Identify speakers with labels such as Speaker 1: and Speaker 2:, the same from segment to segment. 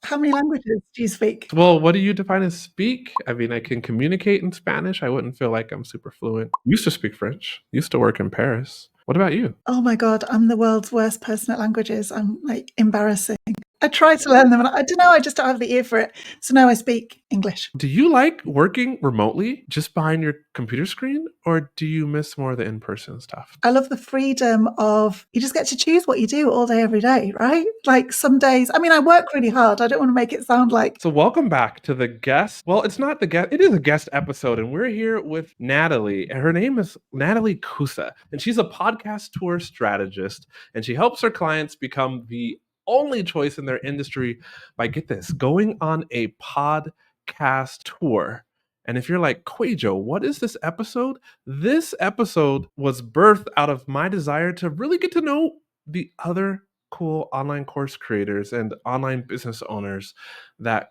Speaker 1: How many languages do you speak?
Speaker 2: Well, what do you define as speak? I mean, I can communicate in Spanish. I wouldn't feel like I'm super fluent. Used to speak French. Used to work in Paris. What about you?
Speaker 1: Oh my God, I'm the world's worst person at languages. I'm like embarrassing. I try to learn them and I don't know, I just don't have the ear for it. So now I speak English.
Speaker 2: Do you like working remotely just behind your computer screen, or do you miss more of the in-person stuff?
Speaker 1: I love the freedom of you just get to choose what you do all day, every day, right? Like some days, I mean, I work really hard. I don't want to make it sound like.
Speaker 2: So welcome back to the guest. Well, it's not the guest, it is a guest episode, and we're here with Natalie. And her name is Natalie Koussa, and she's a podcast tour strategist, and she helps her clients become the only choice in their industry by, get this, going on a podcast tour. And if you're like, QUÄY.jo, what is this episode? This episode was birthed out of my desire to really get to know the other cool online course creators and online business owners that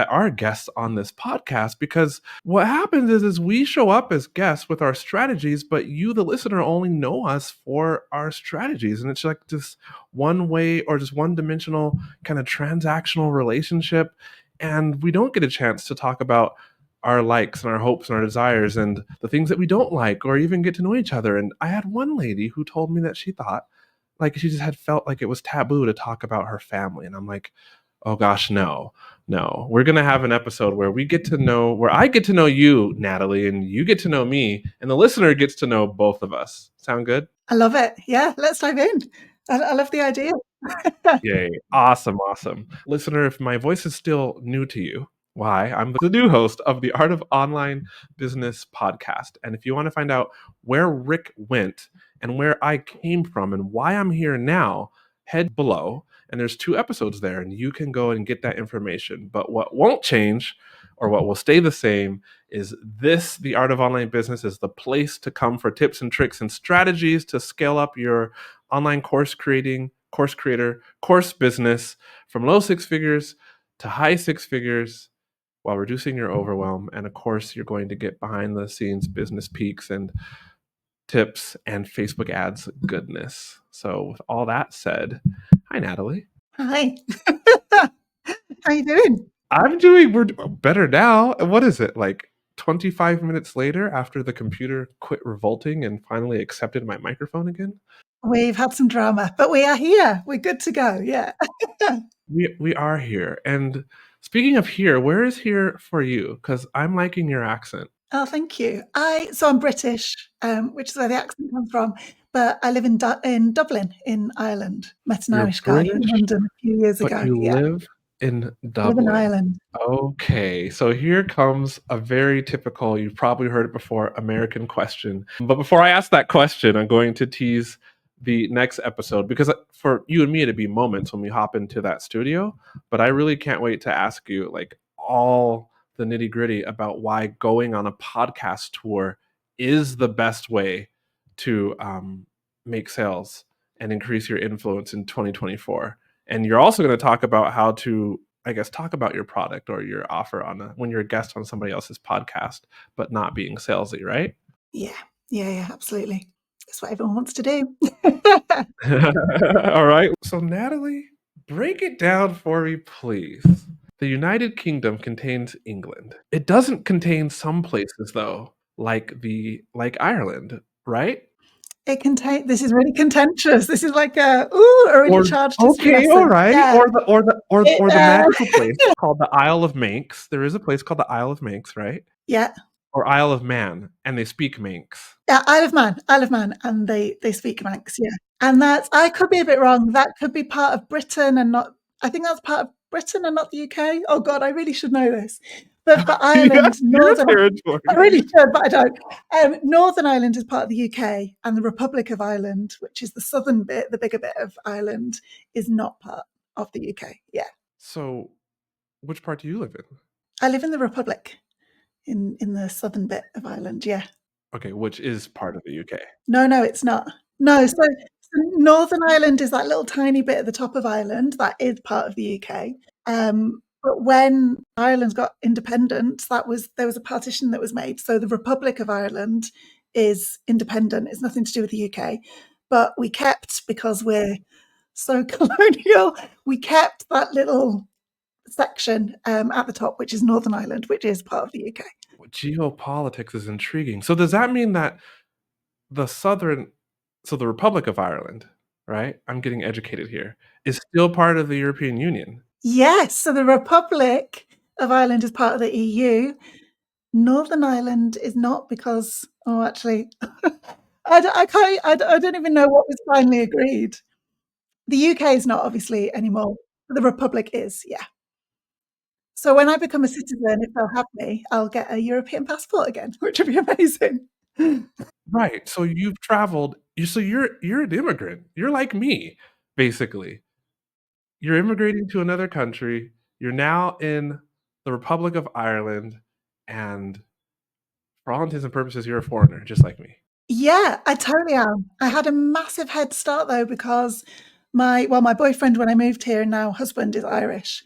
Speaker 2: are guests on this podcast. Because what happens is we show up as guests with our strategies, but you, the listener, only know us for our strategies. And it's like this one way or just one dimensional kind of transactional relationship. And we don't get a chance to talk about our likes and our hopes and our desires and the things that we don't like, or even get to know each other. And I had one lady who told me that she thought like she just had felt like it was taboo to talk about her family. And I'm like, oh gosh, no. We're going to have an episode where I get to know you, Natalie, and you get to know me, and the listener gets to know both of us. Sound good?
Speaker 1: I love it. Yeah, let's dive in. I love the idea.
Speaker 2: Yay. Awesome. Listener, if my voice is still new to you, why? I'm the new host of the Art of Online Business podcast. And if you want to find out where Rick went and where I came from and why I'm here now, head below. And there's 2 episodes there, and you can go and get that information. But what won't change, or what will stay the same, is this, the Art of Online Business, is the place to come for tips and tricks and strategies to scale up your online course creator, course business from low 6 figures to high 6 figures while reducing your overwhelm. And of course, you're going to get behind the scenes business peaks and tips and Facebook ads goodness. So with all that said, hi, Natalie.
Speaker 1: Hi. How you doing?
Speaker 2: We're better now. What is it, like 25 minutes later after the computer quit revolting and finally accepted my microphone again?
Speaker 1: We've had some drama, but we are here. We're good to go. Yeah.
Speaker 2: We are here. And speaking of here, where is here for you? Because I'm liking your accent.
Speaker 1: Oh, thank you. So I'm British, which is where the accent comes from, but I live in Dublin, in Ireland. Met an
Speaker 2: You're
Speaker 1: Irish guy in
Speaker 2: British,
Speaker 1: London a few years
Speaker 2: but
Speaker 1: ago.
Speaker 2: you
Speaker 1: Yeah,
Speaker 2: live in
Speaker 1: I live in
Speaker 2: Dublin.
Speaker 1: Ireland.
Speaker 2: Okay, so here comes a very typical, you've probably heard it before, American question. But before I ask that question, I'm going to tease the next episode, because for you and me, it'd be moments when we hop into that studio. But I really can't wait to ask you like all the nitty gritty about why going on a podcast tour is the best way to make sales and increase your influence in 2024. And you're also going to talk about how to, I guess, talk about your product or your offer when you're a guest on somebody else's podcast, but not being salesy, right?
Speaker 1: Yeah, absolutely. That's what everyone wants to do.
Speaker 2: All right. So Natalie, break it down for me, please. The United Kingdom contains England. It doesn't contain some places though, like Ireland, right?
Speaker 1: This is really contentious. This is like a really charged history lesson.
Speaker 2: All right.
Speaker 1: Yeah.
Speaker 2: Or the magical place called the Isle of Manx. There is a place called the Isle of Manx, right?
Speaker 1: Yeah.
Speaker 2: Or Isle of Man, and they speak Manx.
Speaker 1: Yeah, Isle of Man, and they speak Manx, yeah. And I could be a bit wrong. That could be part of Britain and not. I think that's part of Britain and not the UK. Oh God, I really should know this. But for Ireland, Northern, I really should, but I don't. Northern Ireland is part of the UK, and the Republic of Ireland, which is the southern bit, the bigger bit of Ireland, is not part of the UK. Yeah.
Speaker 2: So, which part do you live in?
Speaker 1: I live in the Republic, in the southern bit of Ireland. Yeah.
Speaker 2: Okay, which is part of the UK.
Speaker 1: No, it's not. No, so Northern Ireland is that little tiny bit at the top of Ireland that is part of the UK. But when Ireland got independence, there was a partition that was made. So the Republic of Ireland is independent. It's nothing to do with the UK. But we kept, because we're so colonial, we kept that little section at the top, which is Northern Ireland, which is part of the UK.
Speaker 2: Geopolitics is intriguing. So does that mean that the the Republic of Ireland, right? I'm getting educated here, is still part of the European Union?
Speaker 1: Yes, so the Republic of Ireland is part of the EU. Northern Ireland is not because, oh, actually, I don't even know what was finally agreed. The UK is not obviously anymore. The Republic is, yeah. So when I become a citizen, if they'll have me, I'll get a European passport again, which would be amazing.
Speaker 2: Right. So you've traveled. You're an immigrant. You're like me, basically. You're immigrating to another country. You're now in the Republic of Ireland, and for all intents and purposes, you're a foreigner, just like me.
Speaker 1: Yeah, I totally am. I had a massive head start though because my boyfriend when I moved here and now husband is Irish.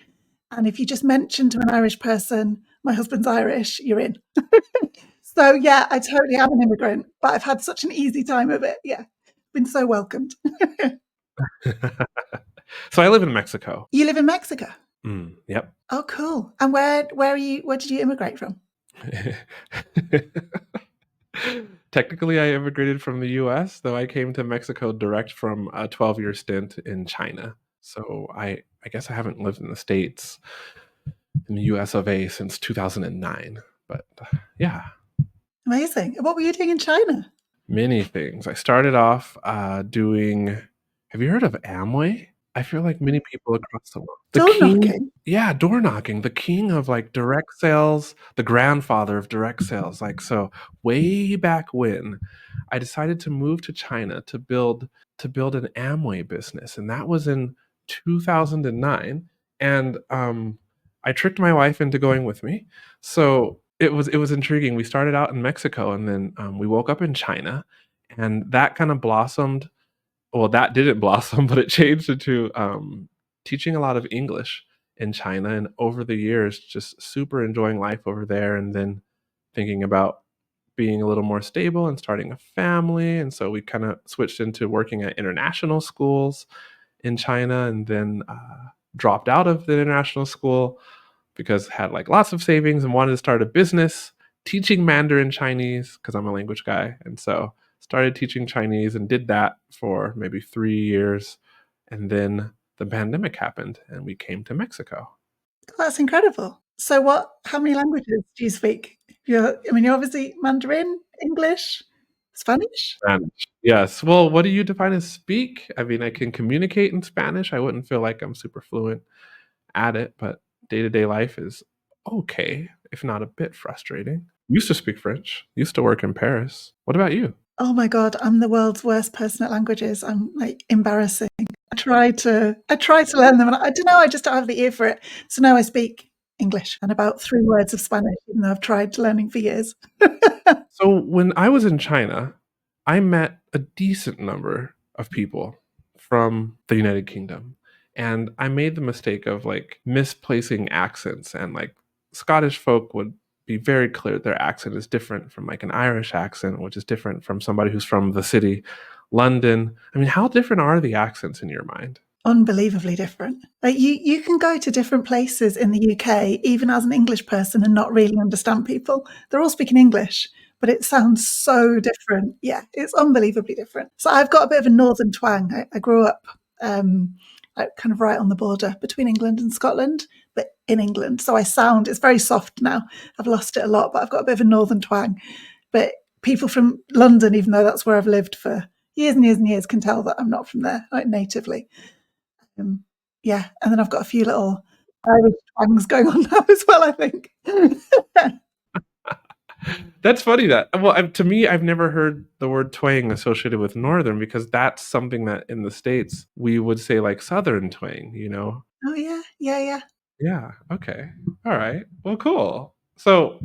Speaker 1: And if you just mention to an Irish person, my husband's Irish, you're in. So yeah, I totally am an immigrant, but I've had such an easy time of it. Yeah. Been so welcomed.
Speaker 2: So I live in Mexico.
Speaker 1: You live in Mexico?
Speaker 2: Yep.
Speaker 1: Oh, cool. And where did you immigrate from?
Speaker 2: Technically, I immigrated from the US, though I came to Mexico direct from a 12-year stint in China. So I guess I haven't lived in the States, in the US of A, since 2009. But yeah,
Speaker 1: Amazing. What were you doing in China?
Speaker 2: many things. I started off doing. Have you heard of Amway? I feel like many people across the world. The
Speaker 1: Door
Speaker 2: king,
Speaker 1: knocking.
Speaker 2: yeah, door knocking, the king of like direct sales, the grandfather of direct sales. Like, so way back when I decided to move to China to build an Amway business, and that was in 2009. And I tricked my wife into going with me. So it was intriguing. We started out in Mexico, and then we woke up in China, and that kind of blossomed. Well, that didn't blossom, but it changed into teaching a lot of English in China. And over the years, just super enjoying life over there, and then thinking about being a little more stable and starting a family. And so we kind of switched into working at international schools in China, and then dropped out of the international school because I had like lots of savings and wanted to start a business teaching Mandarin Chinese because I'm a language guy. And so started teaching Chinese and did that for maybe 3 years. And then the pandemic happened and we came to Mexico.
Speaker 1: That's incredible. So how many languages do you speak? You're obviously Mandarin, English, Spanish?
Speaker 2: Spanish. Yes. Well, what do you define as speak? I mean, I can communicate in Spanish. I wouldn't feel like I'm super fluent at it, but day to day life is okay, if not a bit frustrating. Used to speak French, used to work in Paris. What about you?
Speaker 1: Oh my God, I'm the world's worst person at languages. I'm like embarrassing. I try to learn them and I don't know, I just don't have the ear for it. So now I speak English and about 3 words of Spanish, even though I've tried learning for years.
Speaker 2: So, when I was in China, I met a decent number of people from the United Kingdom. And I made the mistake of like misplacing accents. And like Scottish folk would be very clear their accent is different from like an Irish accent, which is different from somebody who's from the city, London. I mean, how different are the accents in your mind?
Speaker 1: Unbelievably different. Like you can go to different places in the UK, even as an English person, and not really understand people. They're all speaking English, but it sounds so different. Yeah, it's unbelievably different. So I've got a bit of a northern twang. I grew up like kind of right on the border between England and Scotland, but in England. So it's very soft now. I've lost it a lot, but I've got a bit of a northern twang. But people from London, even though that's where I've lived for years and years and years, can tell that I'm not from there, like natively. Yeah, and then I've got a few little Irish twangs going on now as well, I think.
Speaker 2: That's funny that, well, to me, I've never heard the word twang associated with Northern because that's something that in the States we would say like Southern twang, you know?
Speaker 1: Oh, yeah, yeah, yeah.
Speaker 2: Yeah. Okay. All right. Well, cool. So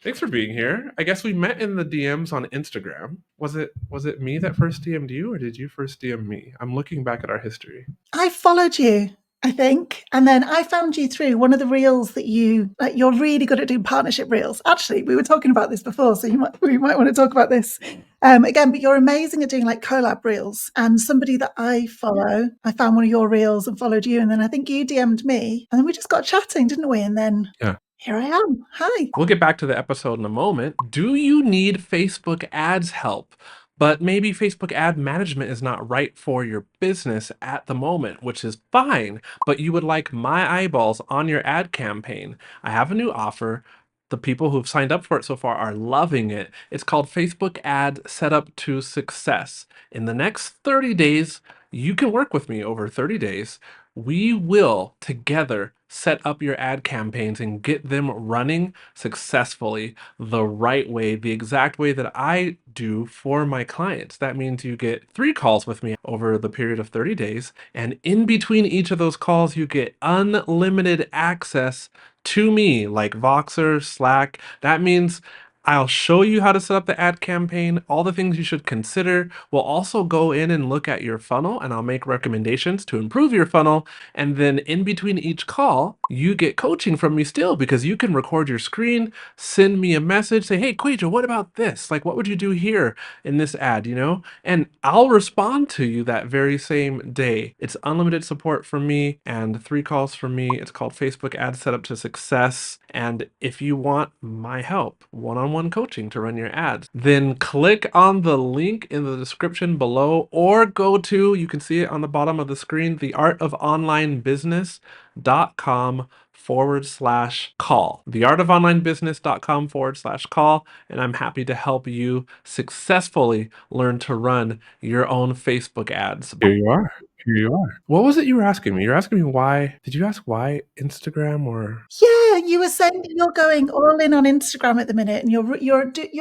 Speaker 2: thanks for being here. I guess we met in the DMs on Instagram. Was it me that first DM'd you, or did you first DM me? I'm looking back at our history.
Speaker 1: I followed you, I think, and then I found you through one of the reels that you're really good at doing partnership reels. Actually, we were talking about this before, so we might want to talk about this Again, but you're amazing at doing like collab reels. And somebody that I follow, I found one of your reels and followed you. And then I think you DM'd me and then we just got chatting, didn't we? And then
Speaker 2: Yeah.
Speaker 1: here I am. Hi.
Speaker 2: We'll get back to the episode in a moment. Do you need Facebook ads help? But maybe Facebook ad management is not right for your business at the moment, which is fine, but you would like my eyeballs on your ad campaign. I have a new offer. The people who've signed up for it so far are loving it. It's called Facebook Ad Setup to Success. In the next 30 days, you can work with me over 30 days. We will together set up your ad campaigns and get them running successfully the right way, the exact way that I do for my clients. That means you get 3 calls with me over the period of 30 days. And in between each of those calls, you get unlimited access to me, like Voxer, Slack. That means I'll show you how to set up the ad campaign, all the things you should consider. We'll also go in and look at your funnel, and I'll make recommendations to improve your funnel. And then in between each call, you get coaching from me still, because you can record your screen, send me a message, say, hey, QUÄY.jo, what about this? Like, what would you do here in this ad, you know? And I'll respond to you that very same day. It's unlimited support from me and 3 calls from me. It's called Facebook Ad Setup to Success. And if you want my help, one-on-one coaching to run your ads, then click on the link in the description below, or go to, you can see it on the bottom of the screen, theartofonlinebusiness.com/call. Theartofonlinebusiness.com/call. And I'm happy to help you successfully learn to run your own Facebook ads. Here you are. Here you are. What was it you were asking me? You're asking me why. Did you ask why Instagram or?
Speaker 1: Yeah, you were saying that you're going all in on Instagram at the minute, and you're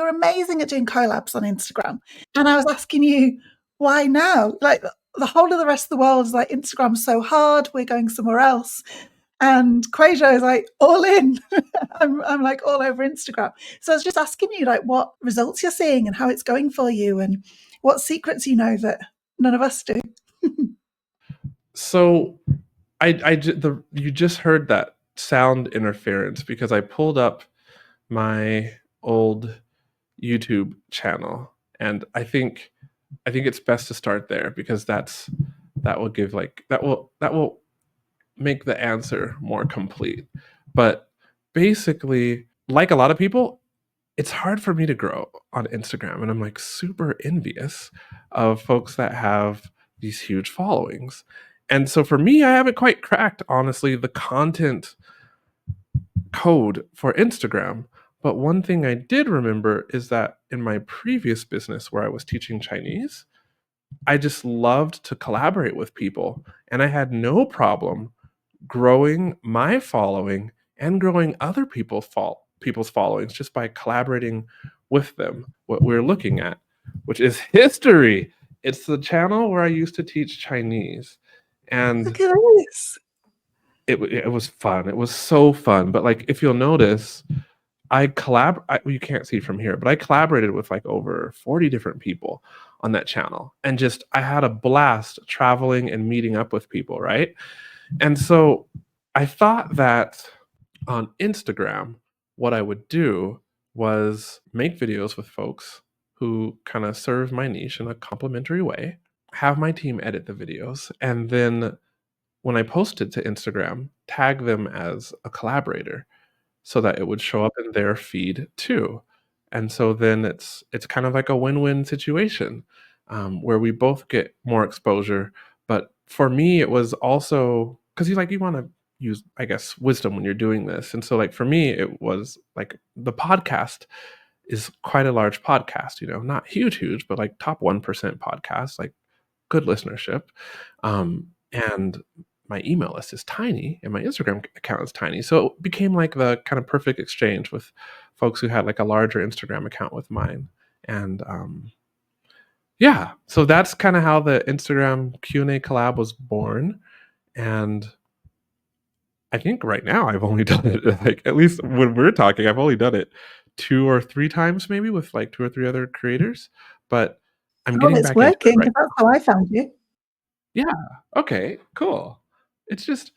Speaker 1: amazing at doing collabs on Instagram. And I was asking you why now? Like the whole of the rest of the world is like Instagram's so hard, we're going somewhere else. And QUÄY.jo is like all in. I'm like all over Instagram. So I was just asking you like what results you're seeing and how it's going for you and what secrets you know that none of us do.
Speaker 2: So you just heard that sound interference because I pulled up my old YouTube channel, and I think it's best to start there because that will give that will make the answer more complete. But basically, like a lot of people, it's hard for me to grow on Instagram, and I'm like super envious of folks that have these huge followings. And so for me, I haven't quite cracked, honestly, the content code for Instagram. But one thing I did remember is that in my previous business where I was teaching Chinese, I just loved to collaborate with people, and I had no problem growing my following and growing other people's followings just by collaborating with them. What we're looking at, which is history. It's the channel where I used to teach Chinese, and
Speaker 1: Look at this.
Speaker 2: it was fun. It was so fun. But like, if you'll notice, you can't see from here, but I collaborated with like over 40 different people on that channel, and just I had a blast traveling and meeting up with people, right? And so I thought that on Instagram, what I would do was make videos with folks who kind of serve my niche in a complimentary way, have my team edit the videos, and then when I posted to Instagram, tag them as a collaborator so that it would show up in their feed too. And so then it's kind of like a win-win situation, where we both get more exposure. But for me, it was also because you want to use, I guess, wisdom when you're doing this. And so like for me, it was like the podcast is quite a large podcast, not huge, but like top 1% podcast, like good listenership. And my email list is tiny and my Instagram account is tiny. So it became like the kind of perfect exchange with folks who had like a larger Instagram account with mine. And yeah, so that's kind of how the Instagram Q&A collab was born. And I think right now I've only done it, like, at least when we're talking, I've only done it 2 or 3 times, maybe with like 2 or 3 other creators. But I'm
Speaker 1: Oh,
Speaker 2: getting
Speaker 1: it's
Speaker 2: back into it
Speaker 1: working
Speaker 2: right.
Speaker 1: because that's how I found you.
Speaker 2: Yeah. Okay, cool. It's just,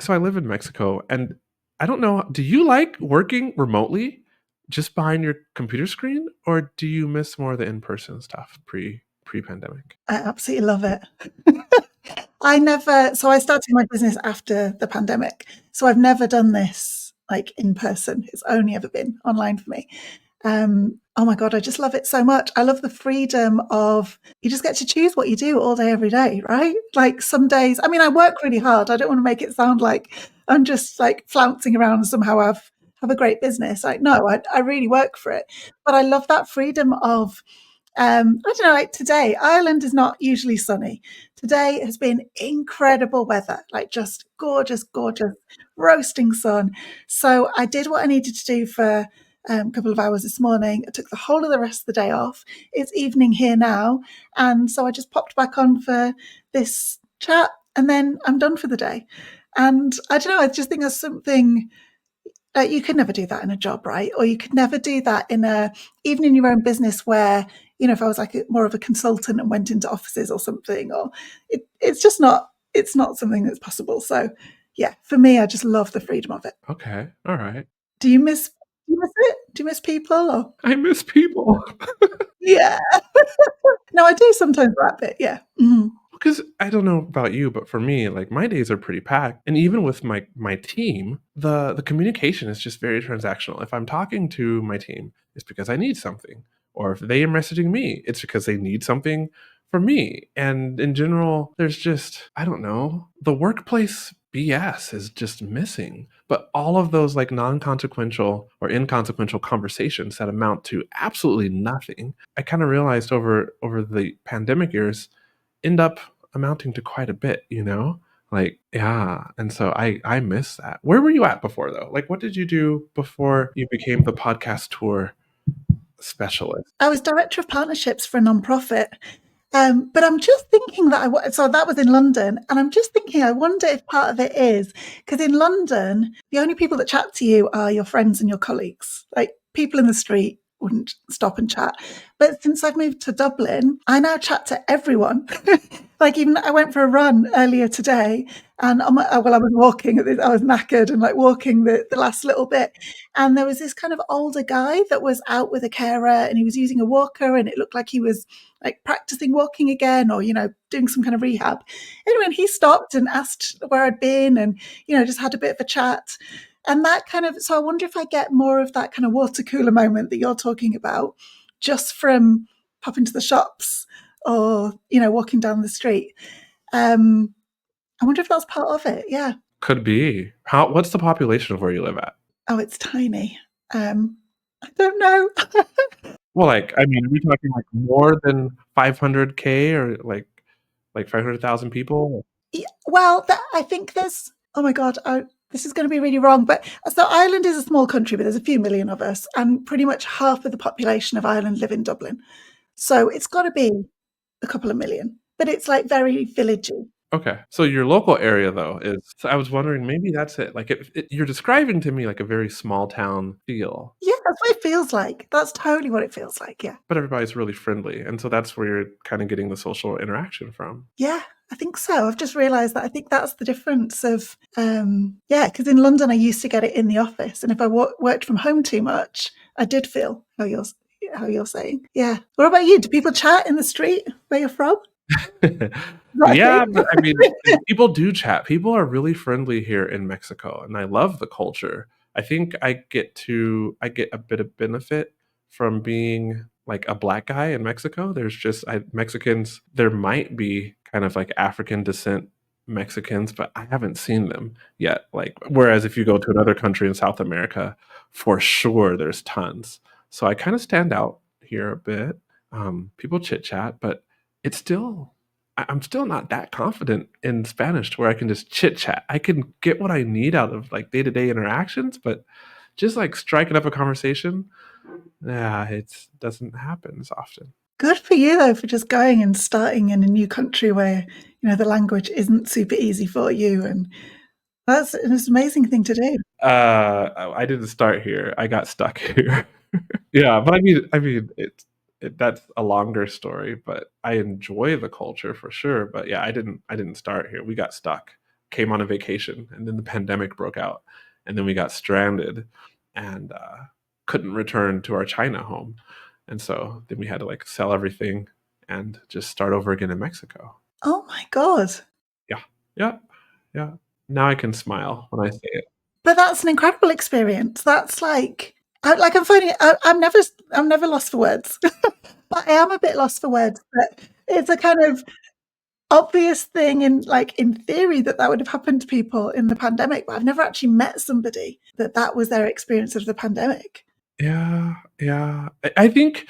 Speaker 2: so I live in Mexico, and I don't know, do you like working remotely? just behind your computer screen, or do you miss more of the in-person stuff pre-pandemic?
Speaker 1: I absolutely love it. So I started my business after the pandemic. So I've never done this like in person. It's only ever been online for me. Oh my God, I just love it so much. I love the freedom of you just get to choose what you do all day, every day, right? Like some days, I mean, I work really hard. I don't want to make it sound like I'm just like flouncing around and somehow have a great business. Like, no, I really work for it. But I love that freedom of I don't know, like today, Ireland is not usually sunny. Today has been incredible weather, like just gorgeous, gorgeous, roasting sun. So I did what I needed to do for a couple of hours this morning. I took the whole of the rest of the day off. It's evening here now. And so I just popped back on for this chat and then I'm done for the day. And I don't know, I just think there's something you could never do that in a job, right? Or you could never do that even in your own business where, if I was like more of a consultant and went into offices or something, or it's just not, it's not something that's possible. So yeah, for me, I just love the freedom of it.
Speaker 2: Okay. All right.
Speaker 1: Do you miss it? Do you miss people? Or?
Speaker 2: I miss people.
Speaker 1: Yeah. No, I do sometimes that bit. Yeah. Mm.
Speaker 2: Because I don't know about you, but for me, like my days are pretty packed, and even with my team, the communication is just very transactional. If I'm talking to my team, it's because I need something, or if they are messaging me, it's because they need something from me. And in general, there's just I don't know, the workplace BS is just missing. But all of those like non-consequential or inconsequential conversations that amount to absolutely nothing, I kind of realized over the pandemic years end up amounting to quite a bit, Like, yeah. And so I miss that. Where were you at before though? Like what did you do before you became the podcast tour specialist?
Speaker 1: I was director of partnerships for a nonprofit. But I'm just thinking so that was in London, and I'm just thinking, I wonder if part of it is because in London, the only people that chat to you are your friends and your colleagues. Like people in the street wouldn't stop and chat. But since I've moved to Dublin, I now chat to everyone. Like even I went for a run earlier today, and I was walking. I was knackered and like walking the last little bit, and there was this kind of older guy that was out with a carer, and he was using a walker, and it looked like he was like practicing walking again or, doing some kind of rehab. Anyway, and he stopped and asked where I'd been and, just had a bit of a chat. And so I wonder if I get more of that kind of water cooler moment that you're talking about just from popping to the shops or, walking down the street. I wonder if that's part of it. Yeah.
Speaker 2: Could be. What's the population of where you live at?
Speaker 1: Oh, it's tiny. I don't know.
Speaker 2: Well, like, I mean, are we talking like more than 500K or like 500,000 people?
Speaker 1: Yeah, well, I think oh my God, this is going to be really wrong. But so Ireland is a small country, but there's a few million of us, and pretty much half of the population of Ireland live in Dublin. So it's got to be a couple of million, but it's like very villagey.
Speaker 2: Okay. So your local area though so I was wondering maybe that's it. Like you're describing to me like a very small town feel.
Speaker 1: Yeah, that's what it feels like. That's totally what it feels like. Yeah.
Speaker 2: But everybody's really friendly. And so that's where you're kind of getting the social interaction from.
Speaker 1: Yeah, I think so. I've just realized that I think that's the difference of, because in London I used to get it in the office. And if I worked from home too much, I did feel how you're saying. Yeah. What about you? Do people chat in the street where you're from? Right.
Speaker 2: Yeah, but I mean, people do chat. People are really friendly here in Mexico, and I love the culture. I think I get a bit of benefit from being like a black guy in Mexico. There's just Mexicans. There might be kind of like African descent Mexicans, but I haven't seen them yet. Like, whereas if you go to another country in South America, for sure there's tons. So I kind of stand out here a bit. People chit chat, but it's still I'm still not that confident in Spanish to where I can just chit chat. I can get what I need out of like day to day interactions, but just like striking up a conversation, yeah, it doesn't happen as often.
Speaker 1: Good for you though for just going and starting in a new country where the language isn't super easy for you, and that's an amazing thing to do.
Speaker 2: I didn't start here. I got stuck here. Yeah, but I mean, that's a longer story. But I enjoy the culture for sure. But yeah, I didn't start here. We got stuck. Came on a vacation, and then the pandemic broke out, and then we got stranded, and couldn't return to our China home. And so then we had to like sell everything and just start over again in Mexico.
Speaker 1: Oh my God.
Speaker 2: Yeah. Yeah. Yeah. Now I can smile when I say it.
Speaker 1: But that's an incredible experience. That's like, I'm finding it, I'm never lost for words, but I am a bit lost for words. But it's a kind of obvious thing in theory that would have happened to people in the pandemic, but I've never actually met somebody that was their experience of the pandemic.
Speaker 2: Yeah. Yeah. I think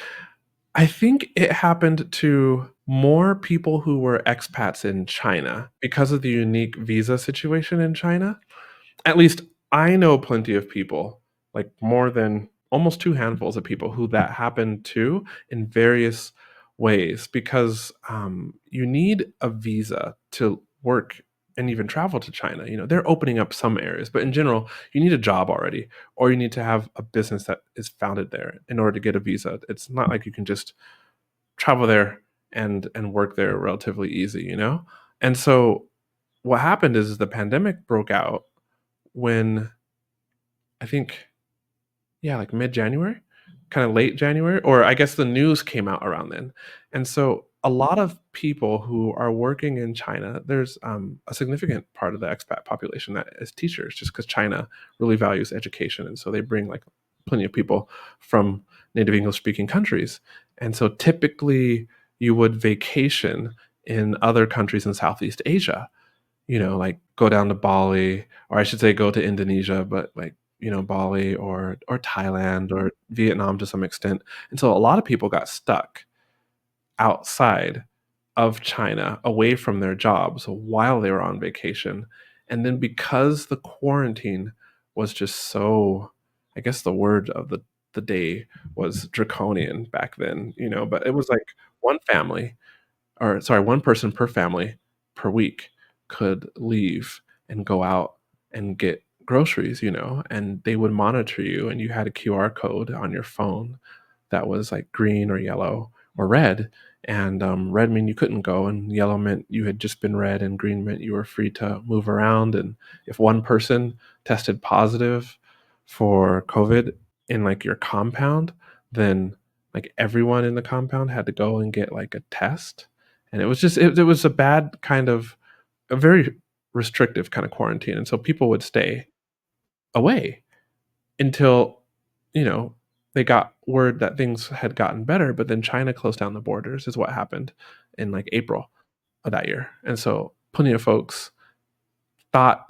Speaker 2: it happened to more people who were expats in China because of the unique visa situation in China. At least I know plenty of people, like more than almost two handfuls of people who that happened to in various ways because you need a visa to work and even travel to China. You know, they're opening up some areas, but in general, you need a job already, or you need to have a business that is founded there in order to get a visa. It's not like you can just travel there and work there relatively easy, you know? And so what happened is the pandemic broke out when I think, yeah, like mid January, kind of late January, or I guess the news came out around then. And so a lot of people who are working in China, there's a significant part of the expat population that is teachers, just because China really values education. And so they bring like plenty of people from native English speaking countries. And so typically you would vacation in other countries in Southeast Asia, you know, like go down to Bali, or I should say go to Indonesia, but like, you know, Bali or Thailand or Vietnam to some extent. And so a lot of people got stuck outside of China, away from their jobs while they were on vacation. And then because the quarantine was just so, I guess the word of the day was draconian back then, you know, but it was like one family or sorry, one person per family per week could leave and go out and get groceries, you know, and they would monitor you and you had a QR code on your phone that was like green or yellow or red. And red meant you couldn't go, and yellow meant you had just been red, and green meant you were free to move around. And if one person tested positive for COVID in like your compound, then like everyone in the compound had to go and get like a test. And it was just it was a bad kind of a very restrictive kind of quarantine. And so people would stay away until, you know, they got word that things had gotten better, but then China closed down the borders is what happened in like April of that year. And so plenty of folks thought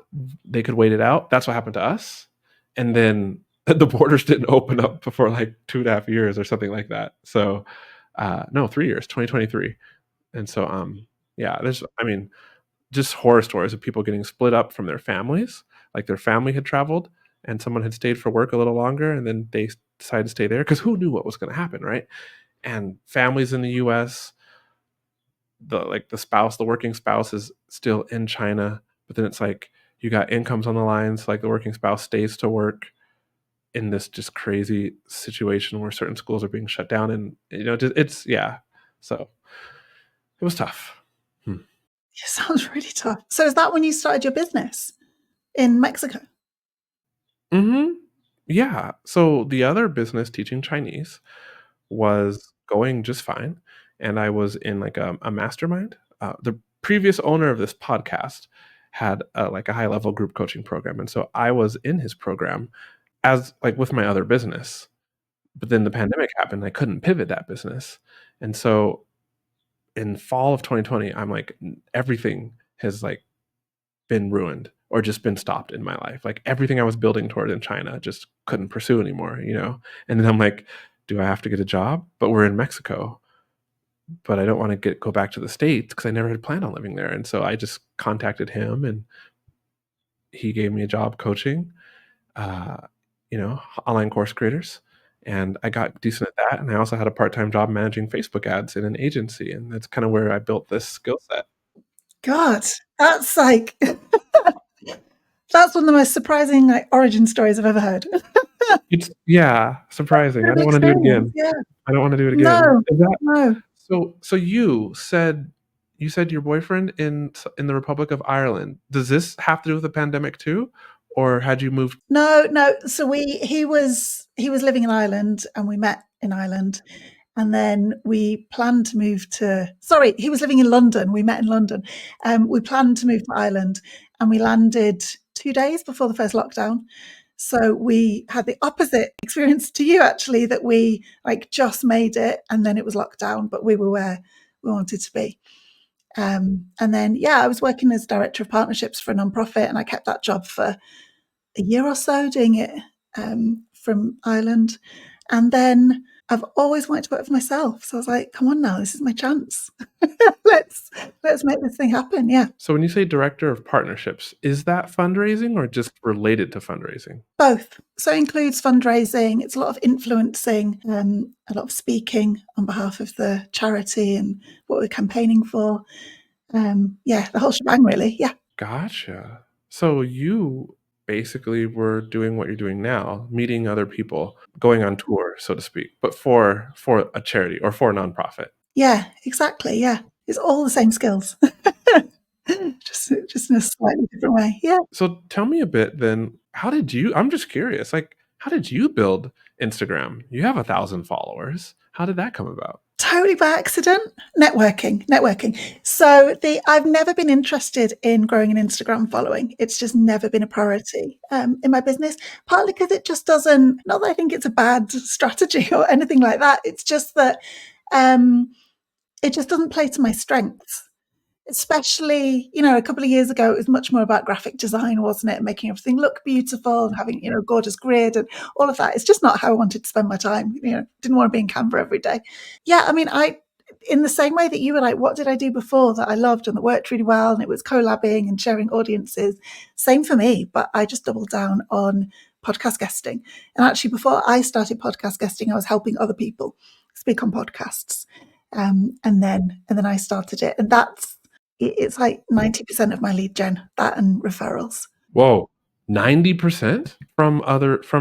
Speaker 2: they could wait it out. That's what happened to us. And then the borders didn't open up for like 2.5 years or something like that. So no, 3 years, 2023. And so yeah, there's I mean, just horror stories of people getting split up from their families. Like their family had traveled and someone had stayed for work a little longer and then they decided to stay there because who knew what was going to happen, right? And families in the US, the spouse, the working spouse is still in China, but then it's like you got incomes on the lines, like the working spouse stays to work in this just crazy situation where certain schools are being shut down and you know it's yeah. So it was tough.
Speaker 1: It sounds really tough. So is that when you started your business in Mexico?
Speaker 2: Mm-hmm. Yeah. So the other business teaching Chinese was going just fine. And I was in like a mastermind. The previous owner of this podcast had like a high level group coaching program. And so I was in his program as like with my other business. But then the pandemic happened. I couldn't pivot that business. And so in fall of 2020, I'm like, everything has like been ruined or just been stopped in my life. Like everything I was building toward in China just couldn't pursue anymore, you know? And then I'm like, do I have to get a job? But we're in Mexico, but I don't want to go back to the States because I never had planned on living there. And so I just contacted him and he gave me a job coaching, uh, you know, online course creators. And I got decent at that. And I also had a part-time job managing Facebook ads in an agency. And that's kind of where I built this skill set.
Speaker 1: God, that's like that's one of the most surprising like origin stories I've ever heard.
Speaker 2: It's yeah, surprising. I don't want to do it again.
Speaker 1: Yeah.
Speaker 2: I don't want to do it again.
Speaker 1: No,
Speaker 2: Is that
Speaker 1: no.
Speaker 2: so you said your boyfriend in the Republic of Ireland. Does this have to do with the pandemic too? Or had you moved?
Speaker 1: No, no. So he he was living in Ireland and we met in Ireland. And then we planned to move to, sorry, he was living in London. We met in London. We planned to move to Ireland and we landed 2 days before the first lockdown. So we had the opposite experience to you, actually, that we like just made it and then it was locked down, but we were where we wanted to be. And then, yeah, I was working as director of partnerships for a nonprofit and I kept that job for a year or so doing it from Ireland. And then I've always wanted to work for myself. So I was like, come on now, this is my chance. let's make this thing happen. Yeah.
Speaker 2: So when you say director of partnerships, is that fundraising or just related to fundraising?
Speaker 1: Both. So it includes fundraising. It's a lot of influencing, a lot of speaking on behalf of the charity and what we're campaigning for. Yeah, the whole shebang, really. Yeah.
Speaker 2: Gotcha. So you basically were doing what you're doing now, meeting other people, going on tour, so to speak, but for a charity or for a nonprofit.
Speaker 1: Yeah, exactly. Yeah. It's all the same skills. just in a slightly different way. Yeah.
Speaker 2: So tell me a bit then, I'm just curious, like, how did you build Instagram? You have 1,000 followers. How did that come about?
Speaker 1: Totally by accident. Networking. So I've never been interested in growing an Instagram following. It's just never been a priority in my business, partly because it just doesn't, not that I think it's a bad strategy or anything like that. It's just that it just doesn't play to my strengths. Especially, a couple of years ago, it was much more about graphic design, wasn't it? Making everything look beautiful and having, a gorgeous grid and all of that. It's just not how I wanted to spend my time. Didn't want to be in Canva every day. Yeah, I mean, in the same way that you were like, what did I do before that I loved and that worked really well? And it was collabing and sharing audiences. Same for me, but I just doubled down on podcast guesting. And actually, before I started podcast guesting, I was helping other people speak on podcasts. And then I started it. And it's like 90% of my lead gen, that and referrals.
Speaker 2: Whoa, 90% from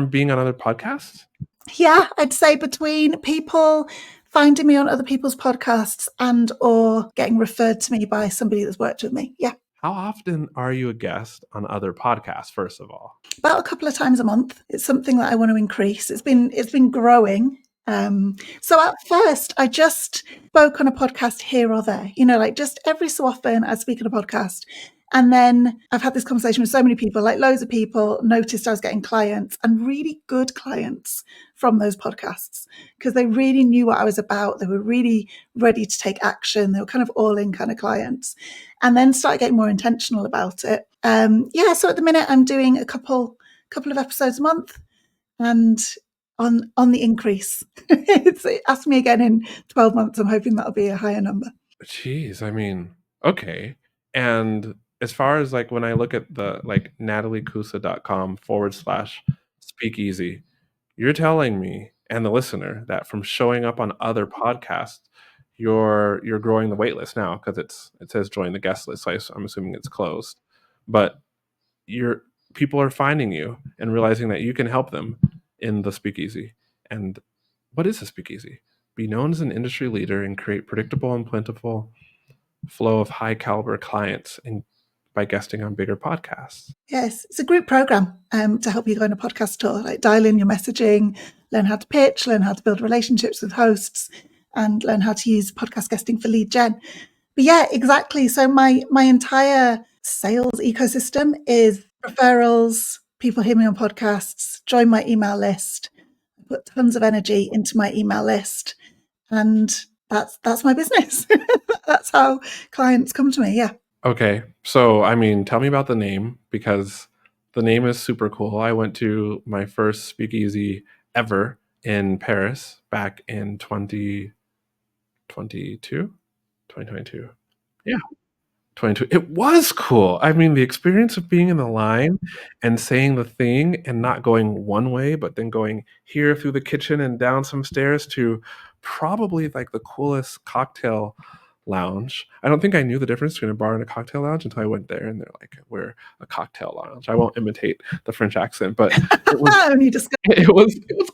Speaker 2: being on other podcasts?
Speaker 1: Yeah, I'd say between people finding me on other people's podcasts and or getting referred to me by somebody that's worked with me. Yeah.
Speaker 2: How often are you a guest on other podcasts, first of all?
Speaker 1: About a couple of times a month. It's something that I want to increase. It's been growing. So at first, I just spoke on a podcast here or there, like just every so often I'd speak on a podcast. And then I've had this conversation with so many people, like loads of people noticed I was getting clients and really good clients from those podcasts because they really knew what I was about. They were really ready to take action. They were kind of all in kind of clients and then started getting more intentional about it. So at the minute I'm doing a couple of episodes a month and on the increase. Ask me again in 12 months. I'm hoping that'll be a higher number.
Speaker 2: Jeez, I mean, okay. And as far as like when I look at the like nataliekoussa.com/speakeasy, you're telling me and the listener that from showing up on other podcasts, you're growing the wait list now because it says join the guest list. So I'm assuming it's closed, but people are finding you and realizing that you can help them in the speakeasy. And what is a speakeasy? Be known as an industry leader and create predictable and plentiful flow of high caliber clients by guesting on bigger podcasts.
Speaker 1: Yes, it's a group program to help you go on a podcast tour, like dial in your messaging, learn how to pitch, learn how to build relationships with hosts, and learn how to use podcast guesting for lead gen. But yeah, exactly. So my entire sales ecosystem is referrals, people hear me on podcasts, join my email list, put tons of energy into my email list, and that's my business. That's how clients come to me. Yeah.
Speaker 2: Okay. So, I mean, tell me about the name because the name is super cool. I went to my first speakeasy ever in Paris back in 2022. Yeah. 22. It was cool. I mean, the experience of being in the line and saying the thing and not going one way, but then going here through the kitchen and down some stairs to probably like the coolest cocktail lounge. I don't think I knew the difference between a bar and a cocktail lounge until I went there and they're like, we're a cocktail lounge. I won't imitate the French accent, but it was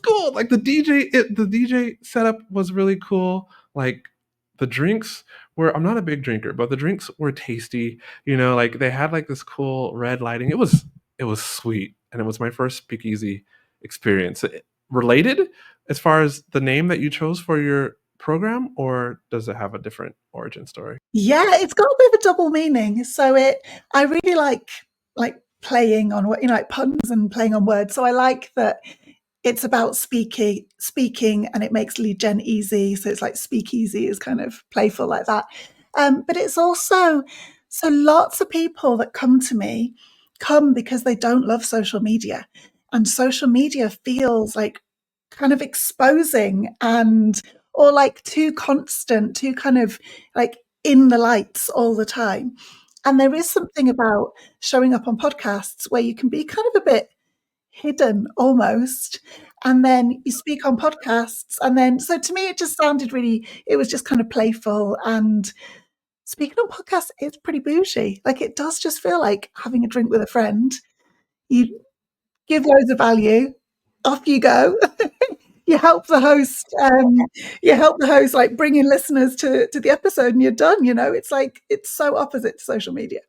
Speaker 2: cool. Like the DJ setup was really cool. Like the drinks I'm not a big drinker, but the drinks were tasty. Like they had like this cool red lighting. It was sweet, and it was my first speakeasy experience. related as far as the name that you chose for your program, or does it have a different origin story?
Speaker 1: Yeah, it's got a bit of a double meaning. So I really like playing on what, like puns and playing on words. So I like that it's about speaking, and it makes lead gen easy. So it's like speakeasy is kind of playful like that. But it's also, so lots of people that come to me come because they don't love social media, and social media feels like kind of exposing, and or like too constant, too kind of like in the lights all the time. And there is something about showing up on podcasts where you can be kind of a bit hidden almost, and then you speak on podcasts, and then so to me it just sounded really, it was just kind of playful. And speaking on podcasts, it's pretty bougie. Like, it does just feel like having a drink with a friend. You give loads of value, off you go. You help the host, like bring in listeners to the episode, and you're done. It's like, it's so opposite to social media.